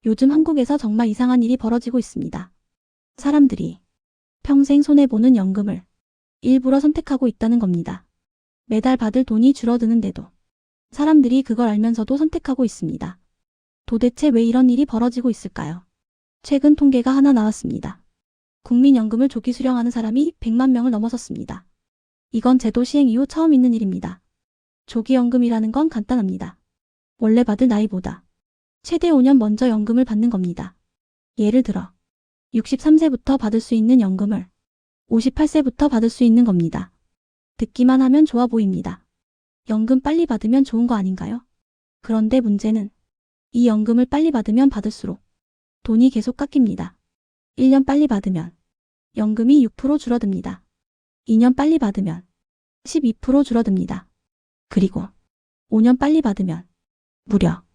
요즘 한국에서 정말 이상한 일이 벌어지고 있습니다. 사람들이 평생 손해보는 연금을 일부러 선택하고 있다는 겁니다. 매달 받을 돈이 줄어드는데도 사람들이 그걸 알면서도 선택하고 있습니다. 도대체 왜 이런 일이 벌어지고 있을까요? 최근 통계가 하나 나왔습니다. 국민연금을 조기 수령하는 사람이 100만 명을 넘어섰습니다. 이건 제도 시행 이후 처음 있는 일입니다. 조기연금이라는 건 간단합니다. 원래 받을 나이보다 최대 5년 먼저 연금을 받는 겁니다. 예를 들어 63세부터 받을 수 있는 연금을 58세부터 받을 수 있는 겁니다. 듣기만 하면 좋아 보입니다. 연금 빨리 받으면 좋은 거 아닌가요? 그런데 문제는 이 연금을 빨리 받으면 받을수록 돈이 계속 깎입니다. 1년 빨리 받으면 연금이 6% 줄어듭니다. 2년 빨리 받으면 12% 줄어듭니다. 그리고 5년 빨리 받으면 무려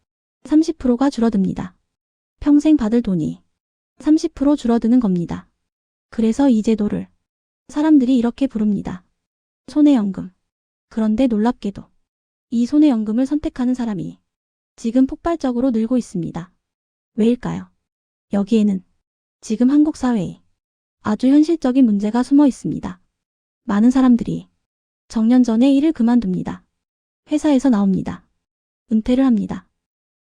30%가 줄어듭니다. 평생 받을 돈이 30% 줄어드는 겁니다. 그래서 이 제도를 사람들이 이렇게 부릅니다. 손해연금. 그런데 놀랍게도 이 손해연금을 선택하는 사람이 지금 폭발적으로 늘고 있습니다. 왜일까요? 여기에는 지금 한국 사회에 아주 현실적인 문제가 숨어 있습니다. 많은 사람들이 정년 전에 일을 그만둡니다. 회사에서 나옵니다. 은퇴를 합니다.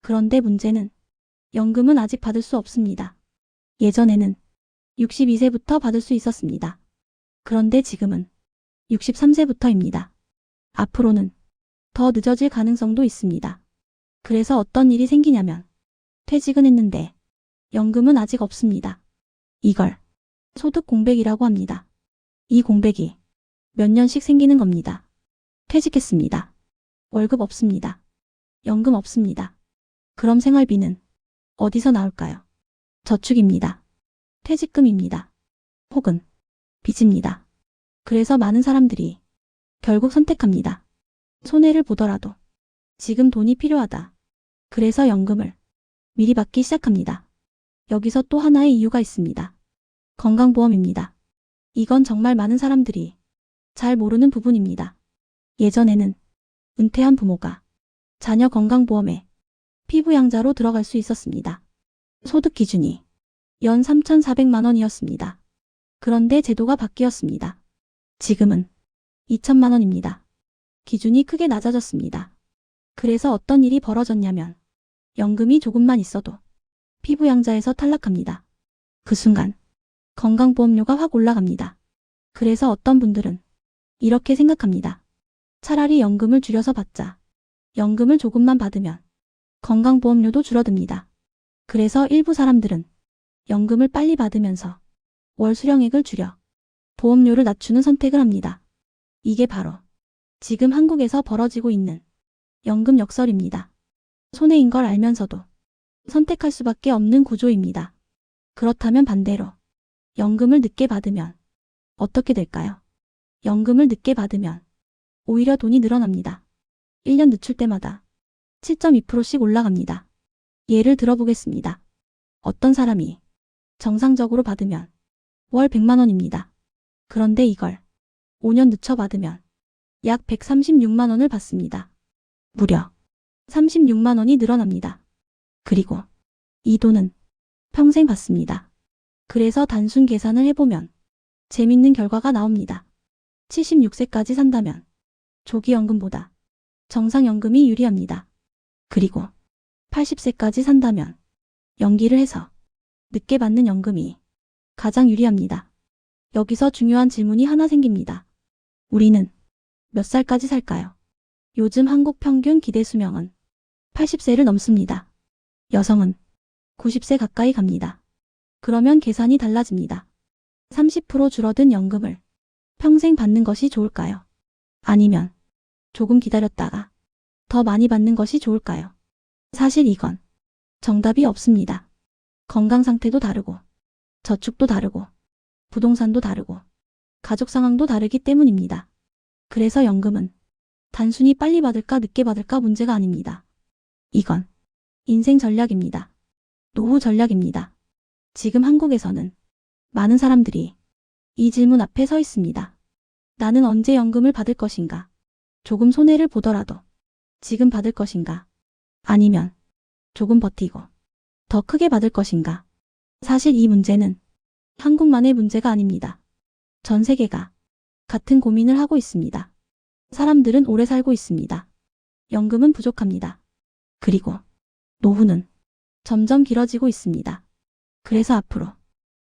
그런데 문제는 연금은 아직 받을 수 없습니다. 예전에는 62세부터 받을 수 있었습니다. 그런데 지금은 63세부터입니다. 앞으로는 더 늦어질 가능성도 있습니다. 그래서 어떤 일이 생기냐면 퇴직은 했는데 연금은 아직 없습니다. 이걸 소득 공백이라고 합니다. 이 공백이 몇 년씩 생기는 겁니다. 퇴직했습니다. 월급 없습니다. 연금 없습니다. 그럼 생활비는 어디서 나올까요? 저축입니다. 퇴직금입니다. 혹은 빚입니다. 그래서 많은 사람들이 결국 선택합니다. 손해를 보더라도 지금 돈이 필요하다. 그래서 연금을 미리 받기 시작합니다. 여기서 또 하나의 이유가 있습니다. 건강보험입니다. 이건 정말 많은 사람들이 잘 모르는 부분입니다. 예전에는 은퇴한 부모가 자녀 건강보험에 피부양자로 들어갈 수 있었습니다. 소득 기준이 연 3,400만 원이었습니다. 그런데 제도가 바뀌었습니다. 지금은 2천만 원입니다. 기준이 크게 낮아졌습니다. 그래서 어떤 일이 벌어졌냐면 연금이 조금만 있어도 피부양자에서 탈락합니다. 그 순간 건강보험료가 확 올라갑니다. 그래서 어떤 분들은 이렇게 생각합니다. 차라리 연금을 줄여서 받자. 연금을 조금만 받으면 건강보험료도 줄어듭니다. 그래서 일부 사람들은 연금을 빨리 받으면서 월 수령액을 줄여 보험료를 낮추는 선택을 합니다. 이게 바로 지금 한국에서 벌어지고 있는 연금 역설입니다. 손해인 걸 알면서도 선택할 수밖에 없는 구조입니다. 그렇다면 반대로 연금을 늦게 받으면 어떻게 될까요? 연금을 늦게 받으면 오히려 돈이 늘어납니다. 1년 늦출 때마다 7.2%씩 올라갑니다. 예를 들어보겠습니다. 어떤 사람이 정상적으로 받으면 월 100만 원입니다. 그런데 이걸 5년 늦춰 받으면 약 136만 원을 받습니다. 무려 36만 원이 늘어납니다. 그리고 이 돈은 평생 받습니다. 그래서 단순 계산을 해보면 재밌는 결과가 나옵니다. 76세까지 산다면 조기연금보다 정상연금이 유리합니다. 그리고 80세까지 산다면 연기를 해서 늦게 받는 연금이 가장 유리합니다. 여기서 중요한 질문이 하나 생깁니다. 우리는 몇 살까지 살까요? 요즘 한국 평균 기대 수명은 80세를 넘습니다. 여성은 90세 가까이 갑니다. 그러면 계산이 달라집니다. 30% 줄어든 연금을 평생 받는 것이 좋을까요? 아니면 조금 기다렸다가 더 많이 받는 것이 좋을까요? 사실 이건 정답이 없습니다. 건강 상태도 다르고 저축도 다르고 부동산도 다르고 가족 상황도 다르기 때문입니다. 그래서 연금은 단순히 빨리 받을까 늦게 받을까 문제가 아닙니다. 이건 인생 전략입니다. 노후 전략입니다. 지금 한국에서는 많은 사람들이 이 질문 앞에 서 있습니다. 나는 언제 연금을 받을 것인가? 조금 손해를 보더라도 지금 받을 것인가? 아니면 조금 버티고 더 크게 받을 것인가? 사실 이 문제는 한국만의 문제가 아닙니다. 전 세계가 같은 고민을 하고 있습니다. 사람들은 오래 살고 있습니다. 연금은 부족합니다. 그리고 노후는 점점 길어지고 있습니다. 그래서 앞으로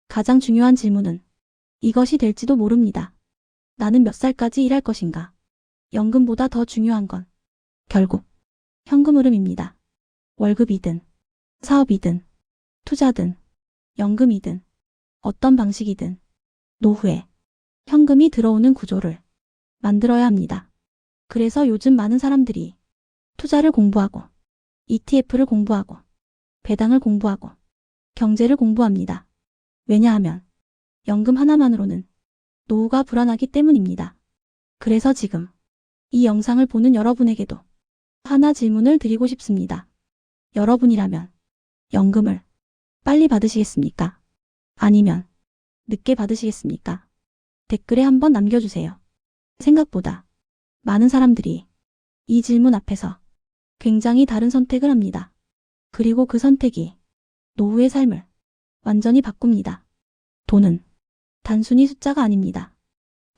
가장 중요한 질문은 이것이 될지도 모릅니다. 나는 몇 살까지 일할 것인가? 연금보다 더 중요한 건 결국 현금 흐름입니다. 월급이든 사업이든 투자든 연금이든 어떤 방식이든 노후에 현금이 들어오는 구조를 만들어야 합니다. 그래서 요즘 많은 사람들이 투자를 공부하고 ETF를 공부하고 배당을 공부하고 경제를 공부합니다. 왜냐하면 연금 하나만으로는 노후가 불안하기 때문입니다. 그래서 지금 이 영상을 보는 여러분에게도 하나 질문을 드리고 싶습니다. 여러분이라면 연금을 빨리 받으시겠습니까? 아니면 늦게 받으시겠습니까? 댓글에 한번 남겨주세요. 생각보다 많은 사람들이 이 질문 앞에서 굉장히 다른 선택을 합니다. 그리고 그 선택이 노후의 삶을 완전히 바꿉니다. 돈은 단순히 숫자가 아닙니다.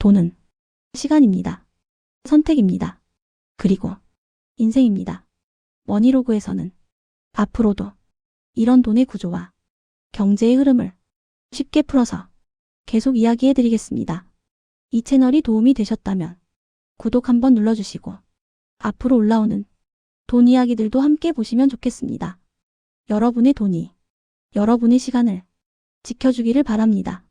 돈은 시간입니다. 선택입니다. 그리고 인생입니다. 머니로그에서는 앞으로도 이런 돈의 구조와 경제의 흐름을 쉽게 풀어서 계속 이야기해 드리겠습니다. 이 채널이 도움이 되셨다면 구독 한번 눌러주시고 앞으로 올라오는 돈 이야기들도 함께 보시면 좋겠습니다. 여러분의 돈이 여러분의 시간을 지켜주기를 바랍니다.